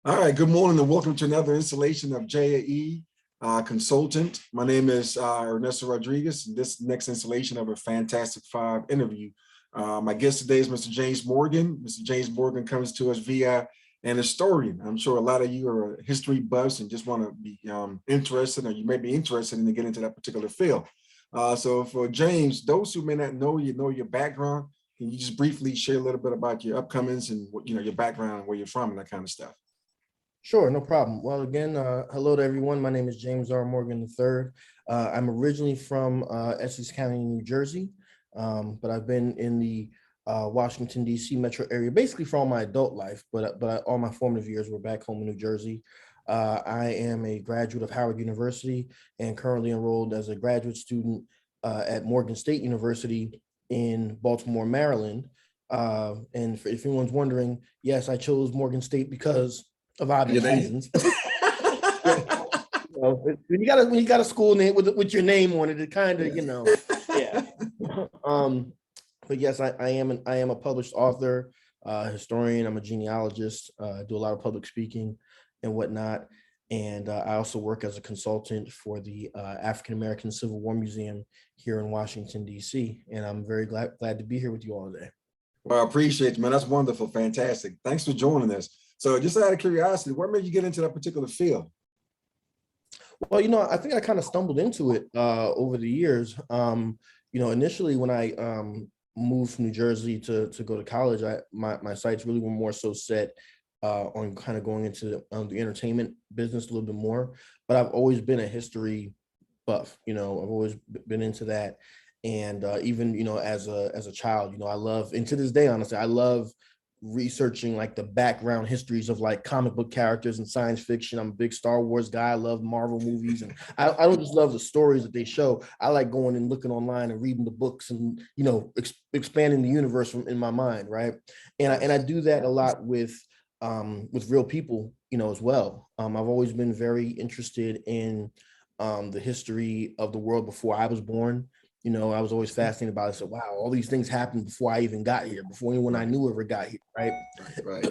All right, good morning and welcome to another installation of JAE Consultant. My name is Ernesto Rodriguez. This next installation of a Fantastic Five interview. My guest today is Mr. James Morgan. Mr. James Morgan comes to us via an historian. I'm sure a lot of you are history buffs and just want to be interested, or you may be interested in to get into that particular field. So for James, those who may not know your background, can you just briefly share a little bit about your upcomings and what, your background and where you're from and that kind of stuff? Sure, no problem. Well, again, hello to everyone. My name is James R. Morgan III. I'm originally from Essex County, New Jersey, but I've been in the Washington, D.C. metro area basically for all my adult life, but all my formative years were back home in New Jersey. I am a graduate of Howard University and currently enrolled as a graduate student at Morgan State University in Baltimore, Maryland. And if anyone's wondering, yes, I chose Morgan State because of obvious reasons. When you got a school name with your name on it, it kind of, yeah. But yes, I am a published author, historian. I'm a genealogist. I do a lot of public speaking and whatnot. And I also work as a consultant for the African American Civil War Museum here in Washington, D.C. And I'm very glad to be here with you all today. Well, I appreciate you, man. That's wonderful. Fantastic. Thanks for joining us. So just out of curiosity, what made you get into that particular field? Well, I think I kind of stumbled into it over the years. Initially when I moved from New Jersey to go to college, my sights really were more so set on kind of going into the entertainment business a little bit more. But I've always been a history buff. I've always been into that. And even, as a child, I love, and to this day, honestly, I love researching like the background histories of like comic book characters and science fiction. I'm a big Star Wars guy. I love Marvel movies, and I don't just love the stories that they show. I like going and looking online and reading the books and expanding the universe in my mind, right? And I do that a lot with real people, as well. I've always been very interested in the history of the world before I was born. I was always fascinated by it. So, wow, all these things happened before I even got here, before anyone I knew ever got here, right? Right.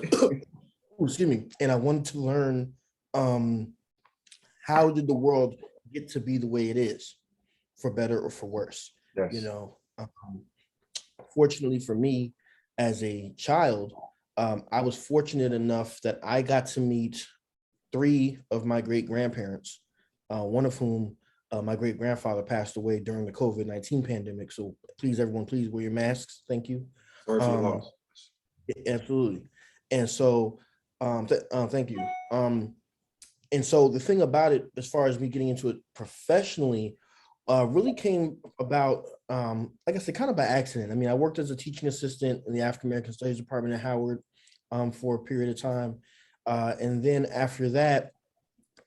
Excuse me. And I wanted to learn how did the world get to be the way it is, for better or for worse? Yes. Fortunately for me, as a child, I was fortunate enough that I got to meet 3 of my great grandparents, one of whom my great grandfather passed away during the COVID-19 pandemic. So please, everyone, please wear your masks. Thank you. Sorry for your loss. Absolutely. And so, thank you. And so the thing about it, as far as me getting into it professionally, really came about, like I said, kind of by accident. I mean, I worked as a teaching assistant in the African American Studies Department at Howard for a period of time. And then after that,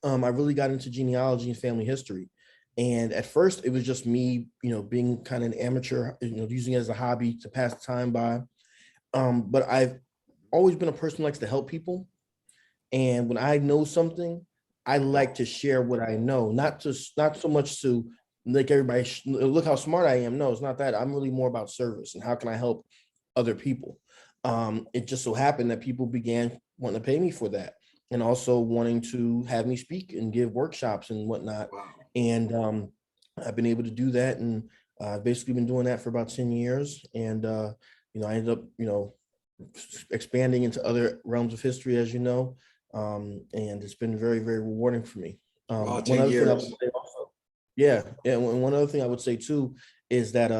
I really got into genealogy and family history. And at first it was just me, being kind of an amateur, using it as a hobby to pass the time by. But I've always been a person who likes to help people. And when I know something, I like to share what I know, not so much to make everybody look how smart I am. No, it's not that. I'm really more about service and how can I help other people. It just so happened that people began wanting to pay me for that, and also wanting to have me speak and give workshops and whatnot. Wow. And I've been able to do that, and I've basically been doing that for about 10 years. And I ended up, expanding into other realms of history, as you know, and it's been very, very rewarding for me. Wow, 10 years. Thing I would say also, yeah, and one other thing I would say too is that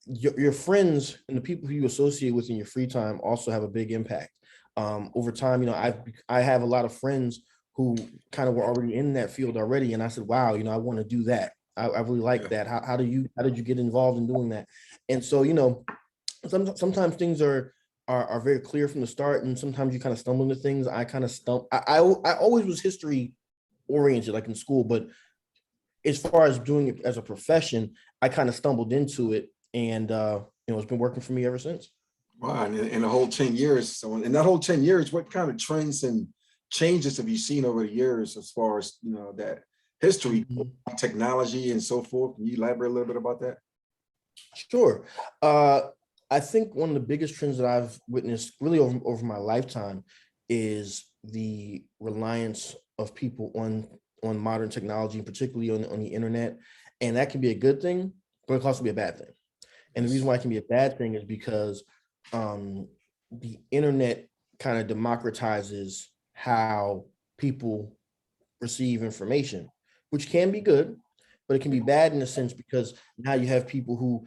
your friends and the people who you associate with in your free time also have a big impact. Over time, I have a lot of friends who kind of were already in that field already. And I said, wow, I want to do that. I really like that. How did you get involved in doing that? And so, sometimes things are very clear from the start, and sometimes you kind of stumble into things. I always was history oriented, like in school, but as far as doing it as a profession, I kind of stumbled into it, and it's been working for me ever since. Wow, and in the whole 10 years. So in that whole 10 years, what kind of trends and changes have you seen over the years as far as, that history, technology and so forth? Can you elaborate a little bit about that? Sure. I think one of the biggest trends that I've witnessed really over my lifetime is the reliance of people on modern technology, particularly on the internet. And that can be a good thing, but it can also be a bad thing. And the reason why it can be a bad thing is because the internet kind of democratizes how people receive information, which can be good, but it can be bad in a sense because now you have people who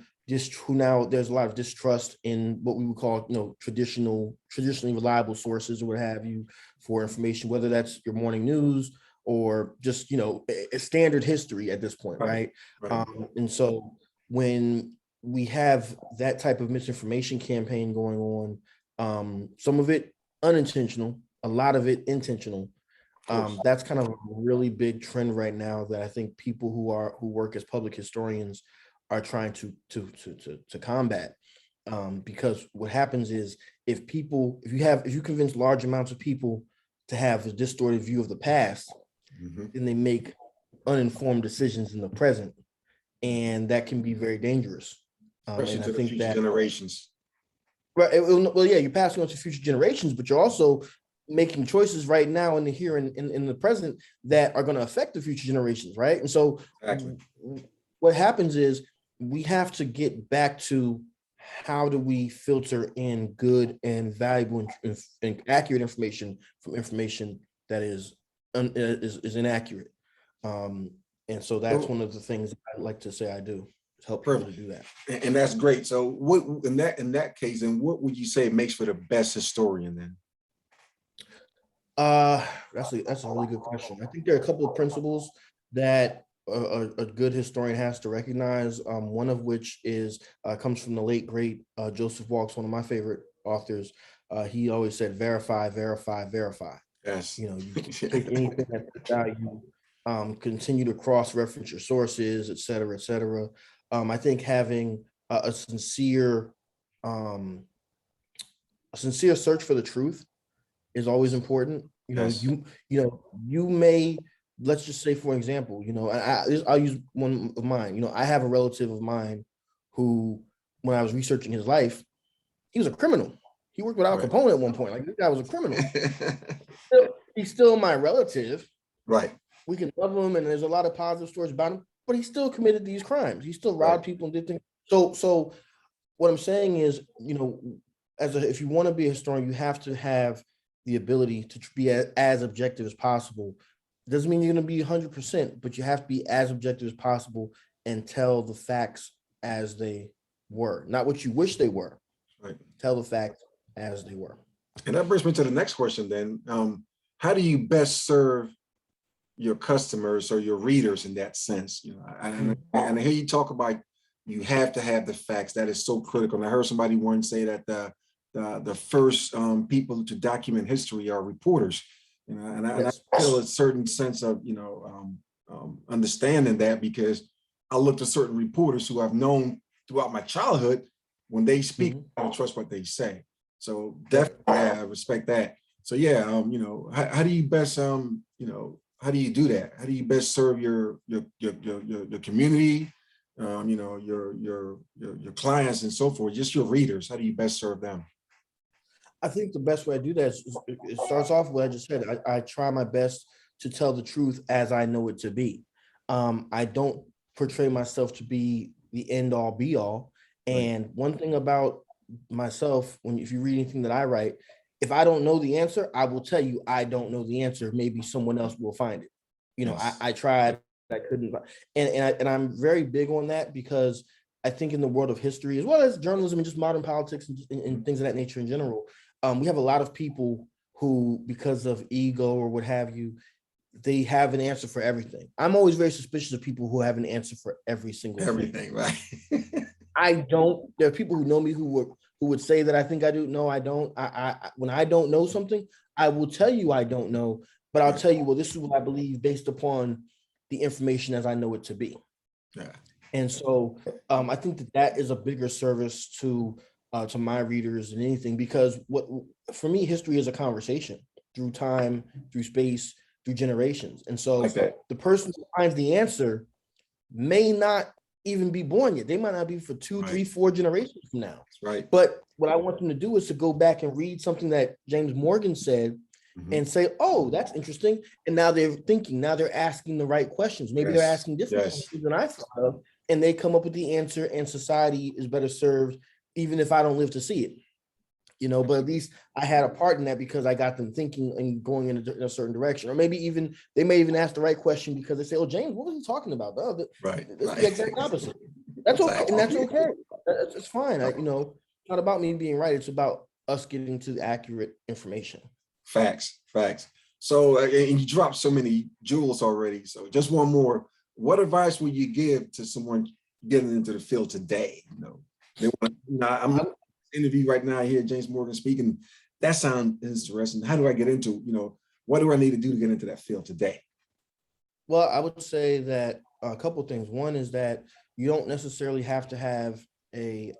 now there's a lot of distrust in what we would call, traditionally reliable sources or what have you for information, whether that's your morning news or just, a standard history at this point, right? Right. And so when we have that type of misinformation campaign going on, some of it unintentional, a lot of it intentional. That's kind of a really big trend right now that I think people who work as public historians are trying to combat. Because what happens is if you convince large amounts of people to have a distorted view of the past, then they make uninformed decisions in the present, and that can be very dangerous. Especially and I to the think future that generations. right, well, yeah, you're passing on to future generations, but you're also making choices right now in the here and in the present that are going to affect the future generations, right? And so Exactly. what happens is we have to get back to how do we filter in good and valuable and accurate information from information that is inaccurate. And so that's one of the things I'd like to say I do, is help people to do that. And that's great. So what in that case, then what would you say makes for the best historian then? That's a really good question. I think there are a couple of principles that a good historian has to recognize. One of which is comes from the late great Joseph Walks, one of my favorite authors. He always said, "Verify, verify, verify." Yes. You take anything that's value, continue to cross-reference your sources, et cetera, et cetera. I think having a sincere search for the truth is always important. Yes. You may, let's just say, for example, I'll use one of mine. I have a relative of mine who, when I was researching his life, he was a criminal. He worked with Al Capone at one point. Like, this guy was a criminal. He's still my relative. Right. We can love him, and there's a lot of positive stories about him, but he still committed these crimes. He still robbed people and did things. So what I'm saying is, if you want to be a historian, you have to have the ability to be as objective as possible. It doesn't mean you're going to be 100%, but you have to be as objective as possible and tell the facts as they were, not what you wish they were. Right. Tell the facts as they were. And that brings me to the next question then. How do you best serve your customers or your readers in that sense? And I hear you talk about you have to have the facts. That is so critical. And I heard somebody once say that the first people to document history are reporters. And I feel a certain sense of understanding that, because I looked at certain reporters who I've known throughout my childhood. When they speak, I don't trust what they say. So definitely, I respect that. So yeah, how do you best how do you do that? How do you best serve your community, your clients and so forth, just your readers? How do you best serve them? I think the best way I do that is it starts off with what I just said. I try my best to tell the truth as I know it to be. I don't portray myself to be the end all be all. And one thing about myself, if you read anything that I write, if I don't know the answer, I will tell you I don't know the answer. Maybe someone else will find it. I tried, I couldn't, and I'm very big on that, because I think in the world of history, as well as journalism and just modern politics and things of that nature in general, we have a lot of people who, because of ego or what have you, they have an answer for everything. I'm always very suspicious of people who have an answer for every single everything, right? I don't. There are people who know me who would say that I think I do. No, I don't. When I don't know something, I will tell you I don't know, but I'll tell you, well, this is what I believe based upon the information as I know it to be. Yeah. And so I think that is a bigger service to my readers than anything, because for me, history is a conversation through time, through space, through generations. And so the person who finds the answer may not even be born yet. They might not be for 2, 3, 4 generations from now. Right. But what I want them to do is to go back and read something that James Morgan said and say, oh, that's interesting. And now they're thinking, now they're asking the right questions. Maybe they're asking different questions than I thought of, and they come up with the answer, and society is better served, even if I don't live to see it. But at least I had a part in that because I got them thinking and going in a certain direction. Or maybe even they may even ask the right question because they say, oh, James, what was he talking about? It's the exact opposite. That's okay. And that's okay. It's fine. It's not about me being right. It's about us getting to the accurate information. Facts. So, and you dropped so many jewels already. So just one more. What advice would you give to someone getting into the field today? I'm interview right now here, James Morgan speaking. That sounds interesting. How do I get into, what do I need to do to get into that field today? Well, I would say that a couple of things. One is that you don't necessarily have to have if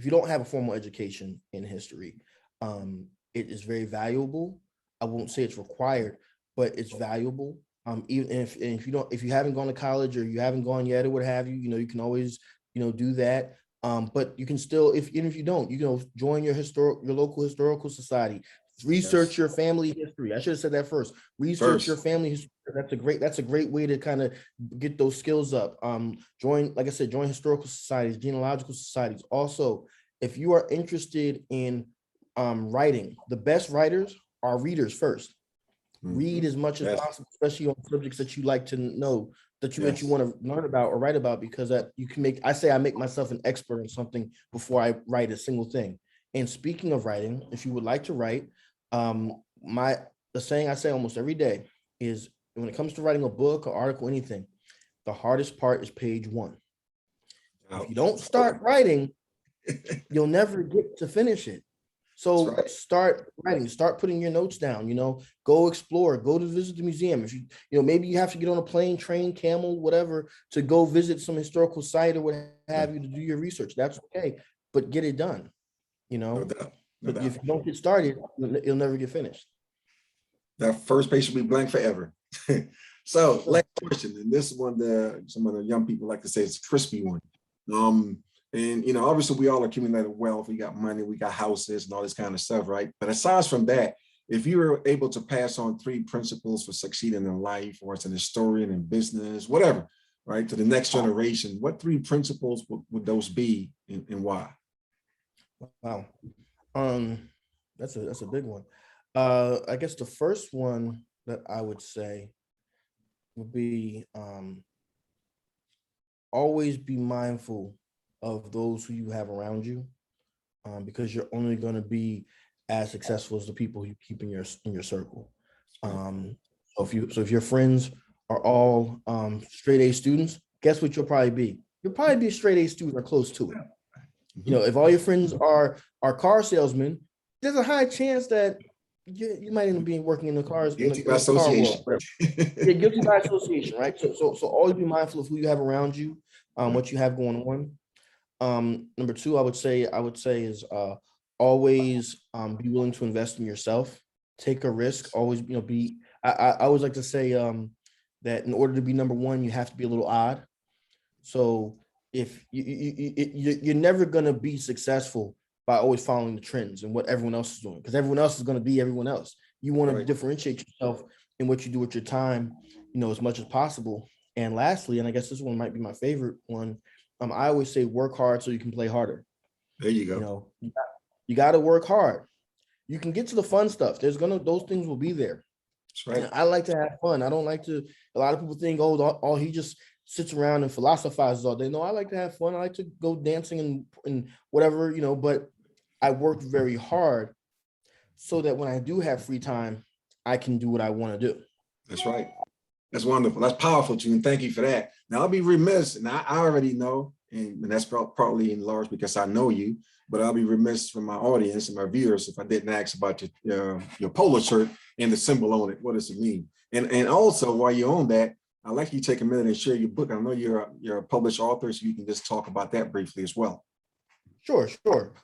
you don't have a formal education in history, it is very valuable. I won't say it's required, but it's valuable. Even if you haven't gone to college or you haven't gone yet or what have you, you can always, do that. But you can still, even if you don't, join your local historical society, research your family history. I should have said that first. Research your family history. That's a great way to kind of get those skills up. Join historical societies, genealogical societies. Also, if you are interested in writing, the best writers are readers first. Read as much as possible, especially on subjects that you like to know, that you want to learn about or write about, because that you can I make myself an expert in something before I write a single thing. And speaking of writing, if you would like to write, the saying I say almost every day is, when it comes to writing a book or article, anything, the hardest part is page 1. If you don't start writing, you'll never get to finish it. So start writing, start putting your notes down, go explore, go to visit the museum. If maybe you have to get on a plane, train, camel, whatever, to go visit some historical site or what have you to do your research. That's okay, but get it done, No doubt. But if you don't get started, you'll never get finished. That first page should be blank forever. So last question, and this one, some of the young people like to say it's a crispy one. And obviously we all accumulated wealth. We got money, we got houses and all this kind of stuff, right? But aside from that, if you were able to pass on 3 principles for succeeding in life, or as an historian in business, whatever, right, to the next generation, what 3 principles would those be, and why? Wow, that's a big one. I guess the first one that I would say would be always be mindful of those who you have around you, because you're only going to be as successful as the people you keep in your circle. So if your friends are all straight A students, guess what you'll probably be? You'll probably be a straight A student or close to it. If all your friends are car salesmen, there's a high chance that you might end up being working in the cars. Guilty by association. Yeah, guilty by association, right? So always be mindful of who you have around you, what you have going on. Number 2, I would say is always be willing to invest in yourself. Take a risk. Always, I always like to say that in order to be number 1, you have to be a little odd. So if you're never going to be successful by always following the trends and what everyone else is doing, because everyone else is going to be everyone else. You want to differentiate yourself in what you do with your time, as much as possible. And lastly, and I guess this one might be my favorite one, I always say work hard so you can play harder. There you go. You got to work hard. You can get to the fun stuff. Those things will be there. That's right. And I like to have fun. I don't like to, a lot of people think, oh, he just sits around and philosophizes all day. No, I like to have fun. I like to go dancing and whatever, but I work very hard so that when I do have free time, I can do what I want to do. That's right. That's wonderful. That's powerful, June. Thank you for that. Now, I'll be remiss, and I already know, and that's probably in large because I know you, but I'll be remiss from my audience and my viewers if I didn't ask about your polo shirt and the symbol on it. What does it mean? And also, while you're on that, I'd like you to take a minute and share your book. I know you're a published author, so you can just talk about that briefly as well. Sure.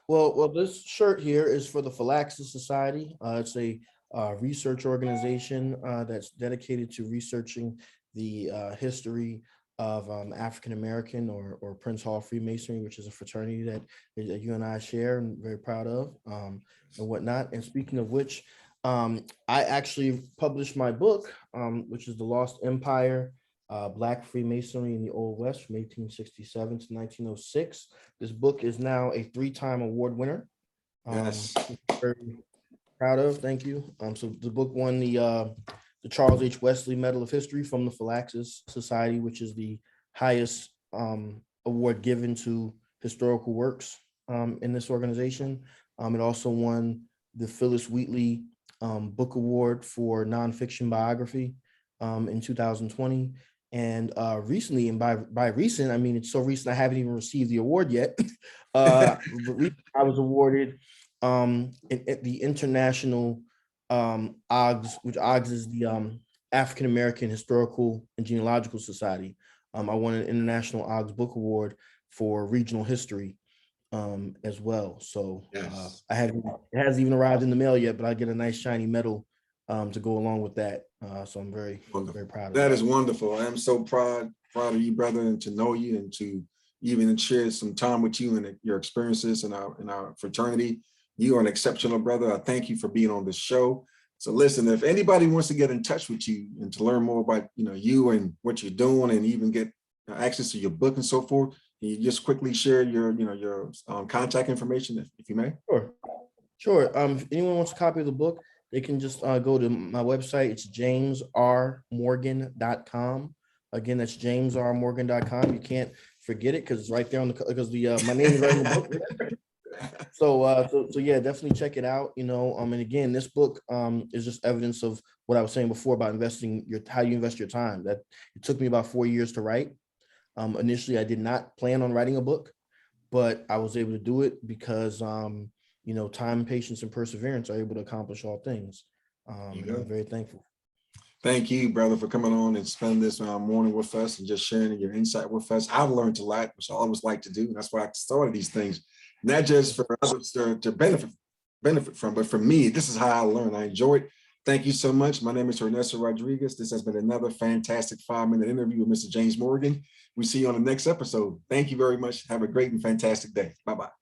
Well, this shirt here is for the Phylaxis Society. It's a research organization that's dedicated to researching the history of African American or Prince Hall Freemasonry, which is a fraternity that you and I share and very proud of, and whatnot. And speaking of which, I actually published my book, which is The Lost Empire, Black Freemasonry in the Old West from 1867 to 1906. This book is now a 3-time award winner. Yes. Very proud of, thank you. So the book won the Charles H. Wesley Medal of History from the Phylaxis Society, which is the highest award given to historical works in this organization. It also won the Phyllis Wheatley Book Award for nonfiction biography in 2020. And recently, and by recent, I mean, it's so recent, I haven't even received the award yet. I was awarded at the International OGS, which OGS is the African American Historical and Genealogical Society. I won an International OGS Book Award for regional history as well. So Yes. it hasn't even arrived in the mail yet, but I get a nice shiny medal to go along with that. So I'm very proud of that. Is wonderful. I'm so proud of you, brother, and to know you and to even share some time with you and your experiences in our fraternity. You are an exceptional brother. I thank you for being on this show. So listen, if anybody wants to get in touch with you and to learn more about you and what you're doing, and even get access to your book and so forth, can you just quickly share your contact information if you may? Sure. If anyone wants a copy of the book, they can just go to my website. It's jamesrmorgan.com. Again, that's jamesrmorgan.com. You can't forget it because it's right there on my name is right in the book. So yeah, definitely check it out. And again, this book is just evidence of what I was saying before about how you invest your time. That it took me about 4 years to write. Initially, I did not plan on writing a book, but I was able to do it because time, patience, and perseverance are able to accomplish all things. And I'm very thankful. Thank you, brother, for coming on and spending this morning with us and just sharing your insight with us. I've learned a lot, which I always like to do. And that's why I started these things, not just for others to benefit from, but for me, this is how I learn. I enjoy it. Thank you so much. My name is Ernesto Rodriguez. This has been another fantastic 5-minute interview with Mr. James Morgan. We see you on the next episode. Thank you very much. Have a great and fantastic day. Bye-bye.